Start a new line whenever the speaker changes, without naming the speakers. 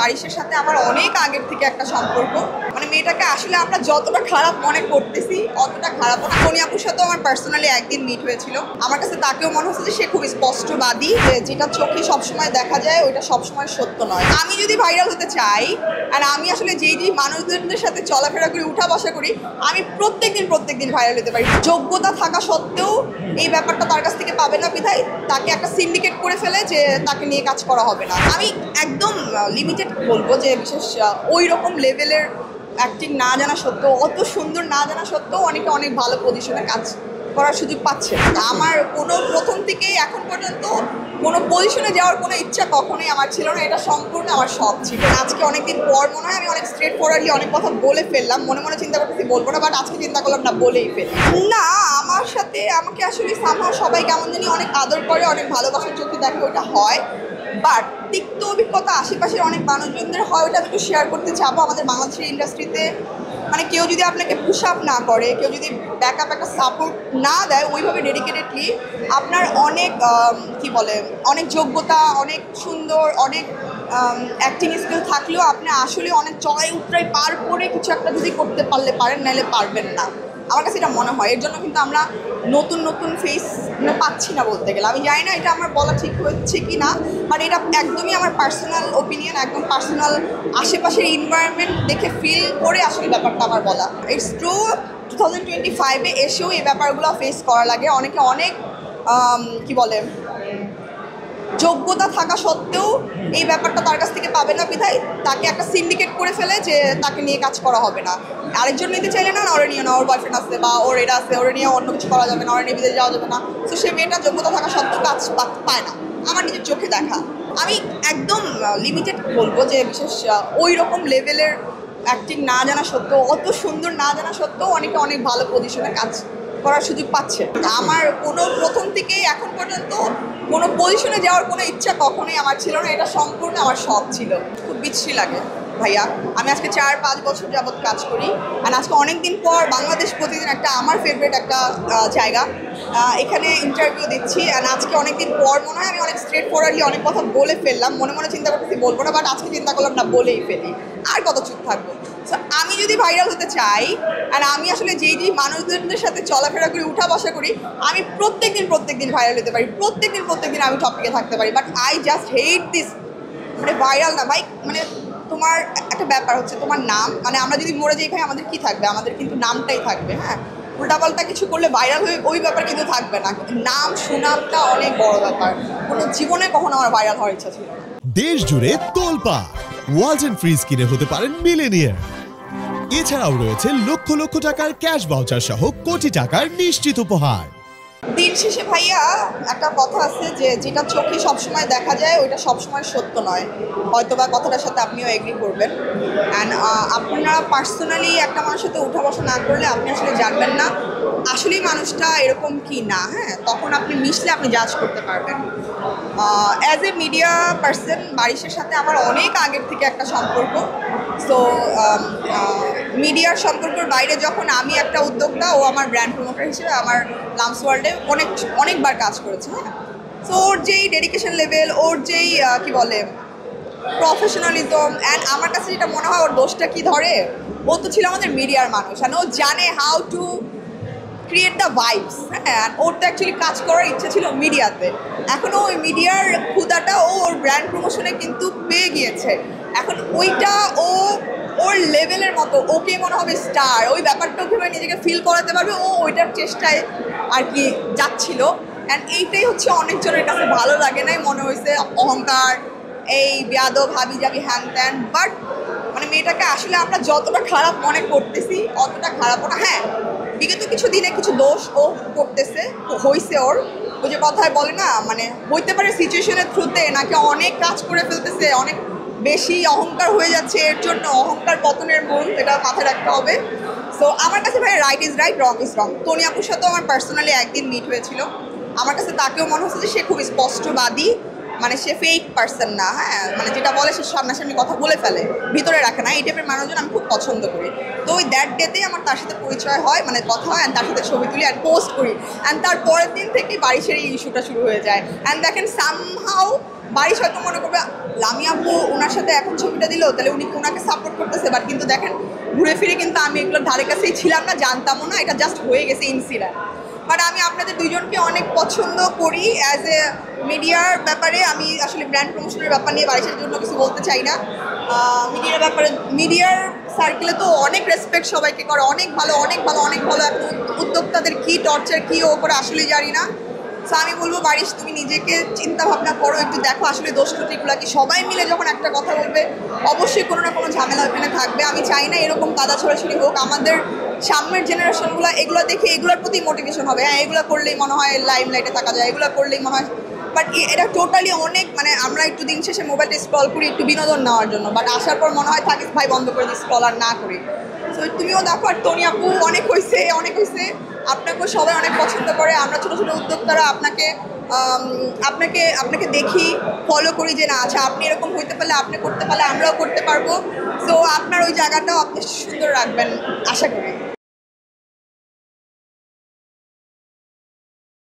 বারিশের সাথে আমার অনেক আগের থেকে একটা সম্পর্ক। মানে মেয়েটাকে আসলে আমরা যতটা খারাপ মনে করতেছি অতটা খারাপও না। সোনি আপুর সাথেও আমার পার্সোনালি একদিন মিট হয়েছিল। আমার কাছে তাকেও মনে হচ্ছে যে সে খুব স্পষ্টবাদী, যে যেটা চোখে সবসময় দেখা যায় ওইটা সবসময় সত্য নয়। আমি যদি ভাইরাল হতে চাই আর আমি আসলে যেই মানুষদের সাথে চলাফেরা করি, উঠা বসা করি, আমি প্রত্যেকদিন ভাইরাল হতে পারি। যোগ্যতা থাকা সত্ত্বেও এই ব্যাপারটা তার কাছ থেকে পাবে না বিধায় তাকে একটা সিন্ডিকেট করে ফেলে যে তাকে নিয়ে কাজ করা হবে না। আমি একদম লিমিটেড বলবো যে বিশেষ ওই রকম লেভেলের অ্যাক্টিং না জানা সত্ত্বেও, অত সুন্দর না জানা সত্ত্বেও অনেকে অনেক ভালো পজিশনে কাজ করার সুযোগ পাচ্ছে। আমার কোনো প্রথম থেকেই এখন পর্যন্ত কোনো পজিশনে যাওয়ার কোনো ইচ্ছা কখনোই আমার ছিল না। এটা সম্পূর্ণ আমার শখ ছিল। আজকে অনেকদিন পর মনে হয় আমি অনেক স্ট্রেট ফরওয়ার্ডলি অনেক কথা বলে ফেললাম। মনে চিন্তা করতেছি বলবো না, বাট আজকে চিন্তা করলাম না, বলেই ফেলি। না, আমার সাথে আমাকে আসলে সামহাও সবাই কেমন জানি অনেক আদর করে, অনেক ভালোবাসার চোখে দেখে, ওটা হয়। বাট তিক্ত অভিজ্ঞতা আশেপাশের অনেক মানুষজনদের হয়, ওটা আমি একটু শেয়ার করতে চাবো। আমাদের বাংলাদেশের ইন্ডাস্ট্রিতে মানে কেউ যদি আপনাকে পুশ আপ না করে, কেউ যদি ব্যাকআপ একটা সাপোর্ট না দেয় ওইভাবে ডেডিকেটেডলি, আপনার অনেক অনেক যোগ্যতা, অনেক সুন্দর, অনেক অ্যাক্টিং স্কিল থাকলেও আপনি আসলে অনেক চড়াই উতরাই পার করে কিছু একটা যদি করতে পারেন, নাহলে পারবেন না। আমার কাছে এটা মনে হয়। এর জন্য কিন্তু আমরা নতুন ফেস পাচ্ছি না বলতে গেলে। আমি জানি না এটা আমার বলা ঠিক হচ্ছে কি না, বাট এটা একদমই আমার পার্সোনাল ওপিনিয়ন, একদম পার্সোনাল আশেপাশের এনভায়রনমেন্ট দেখে ফিল করে আসলে ব্যাপারটা আমার বলা। ইটস ট্রু 2025-এ এসেও এই ব্যাপারগুলো ফেস করা লাগে। অনেকে অনেক যোগ্যতা থাকা সত্ত্বেও এই ব্যাপারটা তার কাছ থেকে পাবে না বিধায় তাকে একটা সিন্ডিকেট করে ফেলে যে তাকে নিয়ে কাজ করা হবে না। আরেকজন নিতে চাইলে না, ওরে নিয়ে না, ওর বয়ফ্রেন্ড আছে বা ওর এটা আছে, ওরে নিয়ে অন্য কিছু করা যাবে না, ওরে নিয়ে বিদেশে যাওয়া যাবে না। তো সে মেয়েটা যোগ্যতা থাকা সত্ত্বেও কাজ পায় না, আমার নিজের চোখে দেখা। আমি একদম লিমিটেড বলবো যে বিশেষ ওই রকম লেভেলের অ্যাক্টিং না জানা সত্ত্বেও, অত সুন্দর না জানা সত্ত্বেও অনেকে অনেক ভালো পজিশনে কাজ করার সুযোগ পাচ্ছে। আমার কোনো প্রথম থেকেই এখন পর্যন্ত কোনো পজিশনে যাওয়ার কোনো ইচ্ছা কখনোই আমার ছিল না। এটা সম্পূর্ণ আমার শখ ছিল। খুব বিচ্ছিরি লাগে ভাইয়া। আমি আজকে 4-5 বছর যাবৎ কাজ করি, আর আজকে অনেক দিন পর বাংলাদেশ প্রতিদিন একটা আমার ফেভারিট একটা জায়গা, এখানে ইন্টারভিউ দিচ্ছি। আর আজকে অনেকদিন পর মনে হয় আমি অনেক স্ট্রেট ফরওয়ার্ডলি অনেক কথা বলে ফেললাম। মনে চিন্তা করতেছি বলবো না, বাট আজকে চিন্তা করলাম না, বলেই ফেলি। আর কত চুপ থাকবো। সো আমি যদি ভাইরাল হতে চাই আর আমি আসলে যেই মানুষদের সাথে চলাফেরা করি, উঠা বসা করি, আমি প্রত্যেকদিন ভাইরাল হতে পারি, প্রত্যেকদিন আমি টপিকে থাকতে পারি। But I just hate this, মানে ভাইরাল না ভাই। মানে তোমার একটা ব্যাপার হচ্ছে তোমার নাম, মানে আমরা যদি মরে যাই ভাই আমাদের কি থাকবে? আমাদের কিন্তু নামটাই থাকবে। হ্যাঁ, উল্টাপাল্টা কিছু করলে ভাইরাল হয়ে ওই ব্যাপার কিন্তু থাকবে না। নাম সুনামটা অনেক বড় ব্যাপার। কোনো জীবনে কখনো আমার ভাইরাল হওয়ার ইচ্ছা ছিল না।
দেশ জুড়ে তোলপাড় ওয়ালটন ফ্রিজ কিনে হতে পারেন মিলেনিয়ার। এছাড়াও রয়েছে লক্ষ টাকার ক্যাশ ভাউচার সহ কোটি টাকার নিশ্চিত উপহার।
দিন শেষে ভাইয়া একটা কথা আছে যে যেটা চোখে সবসময় দেখা যায় ওইটা সবসময় সত্য নয়। হয়তো বা কথাটার সাথে আপনিও এগ্রি করবেন। অ্যান্ড আপনারা পার্সোনালি একটা মানুষের সাথে উঠা বসা না করলে আপনি আসলে জানবেন না আসলেই মানুষটা এরকম কি না। হ্যাঁ, তখন আপনি মিশলে আপনি জাজ করতে পারবেন। অ্যাজ এ মিডিয়া পার্সন বারিশের সাথে আমার অনেক আগের থেকে একটা সম্পর্ক। সো মিডিয়ার সম্পর্কের বাইরে যখন আমি একটা উদ্যোক্তা, ও আমার ব্র্যান্ড প্রমোটার হিসেবে আমার লামস ওয়ার্ল্ডে অনেকবার কাজ করেছে। হ্যাঁ, সো ওর যেই ডেডিকেশন লেভেল, ওর যেই প্রফেশনালিজম, অ্যান্ড আমার কাছে যেটা মনে হয় ওর দোষটা কি ধরে, ও তো ছিল আমাদের মিডিয়ার মানুষ, অ্যান্ড ও জানে how to create the vibes. হ্যাঁ, ওর তো অ্যাকচুয়ালি কাজ করার ইচ্ছে ছিল মিডিয়াতে। এখনও ওই মিডিয়ার ক্ষুদাটা ও ওর ব্র্যান্ড প্রমোশনে কিন্তু পেয়ে গিয়েছে। এখন ওইটা ওর লেভেলের মতো, ওকে মনে হবে স্টার, ওই ব্যাপারটা ওকে নিজেকে ফিল করাতে পারবে, ও ওইটার চেষ্টায় আর কি যাচ্ছিল। অ্যান্ড এইটাই হচ্ছে অনেকজনের কাছে ভালো লাগে নাই, মনে হয়েছে অহংকার, এই বেয়াদব হাবি যাবি হ্যান ত্যান। বাট মানে মেয়েটাকে আসলে আমরা যতটা খারাপ মনে করতেছি অতটা খারাপও না। হ্যাঁ, বিগত কিছু দিনে কিছু দোষ ও করতেছে, হয়েছে ওর। ও যে কথায় বলে না, মানে হইতে পারে সিচুয়েশনের থ্রুতে নাকি অনেক কাজ করে ফেলতেছে, অনেক বেশি অহংকার হয়ে যাচ্ছে, এর জন্য অহংকার পতনের মূল, এটা মাথায় রাখতে হবে। সো আমার কাছে ভাই right is right, wrong is wrong. Soni আপুর সাথেও আমার পার্সোনালি একদিন মিট হয়েছিল। আমার কাছে তাকেও মনে হচ্ছে যে সে খুব স্পষ্টবাদী, মানে সে ফেক পার্সন না। হ্যাঁ, মানে যেটা বলে সে সামনাসামনি কথা বলে ফেলে, ভিতরে রাখে না। এই টাইপের মানুষজন আমি খুব পছন্দ করি। তো ওই দ্যাট ডেতেই আমার তার সাথে পরিচয় হয়, মানে কথা হয়, অ্যান্ড তার সাথে ছবি তুলি অ্যান্ড পোস্ট করি। অ্যান্ড তার পরের দিন থেকেই বারিশের এই ইস্যুটা শুরু হয়ে যায়। অ্যান্ড দেখেন সামহাউ বাড়ির হয়তো মনে করবে লামিয়া আপু ওনার সাথে এখন ছবিটা দিল, তাহলে উনি ওনাকে সাপোর্ট করতেছে, বাট কিন্তু দেখেন ঘুরে ফিরে কিন্তু আমি এগুলোর ধারে কাছেই ছিলাম না, জানতামও না, এটা জাস্ট হয়ে গেছে ইনসিডেন্ট। বাট আমি আপনাদের দুইজনকে অনেক পছন্দ করি অ্যাজ এ মিডিয়ার ব্যাপারে। আমি আসলে ব্র্যান্ড প্রমোশনের ব্যাপার নিয়ে বাড়ির জন্য কিছু বলতে চাই না। মিডিয়ার ব্যাপারে, মিডিয়ার সার্কেলে তো অনেক রেসপেক্ট সবাইকে করে, অনেক ভালো অনেক ভালো অনেক ভালো। এখন উদ্যোক্তাদের কী টর্চার কী ও করে আসলে জানি না। সো আমি বলবো বারিশ, তুমি নিজেকে চিন্তা ভাবনা করো, একটু দেখো আসলে দোষ ত্রুটিগুলো কি। সবাই মিলে যখন একটা কথা বলবে অবশ্যই কোনো না কোনো ঝামেলা ওখানে থাকবে। আমি চাই না এরকম কাদা ছড়াছড়ি হোক। আমাদের সামনের জেনারেশনগুলো এগুলো দেখে এগুলোর প্রতি মোটিভেশন হবে, হ্যাঁ এগুলো করলেই মনে হয় লাইমলাইটে থাকা যায়, এগুলো করলেই মনে হয়। বাট এটা টোটালি অনেক, মানে আমরা একটু দিন শেষে মোবাইলটা স্ক্রল করি একটু বিনোদন নেওয়ার জন্য, বাট আসার পর মনে হয় থাকিস ভাই বন্ধ করে দিই, স্ক্রল আর না করি। সো তুমিও দেখো, আর তনি আপু অনেক হয়েছে অনেক হয়েছে, আপনাকেও সবাই অনেক পছন্দ করে। আমরা ছোটো ছোটো উদ্যোক্তারা আপনাকে আপনাকে আপনাকে দেখি, ফলো করি যে না আচ্ছা আপনি এরকম হইতে পারলে, আপনি করতে পারলে আমরাও করতে পারবো। সো আপনার ওই জায়গাটাও আপনি সুন্দর রাখবেন আশা করি।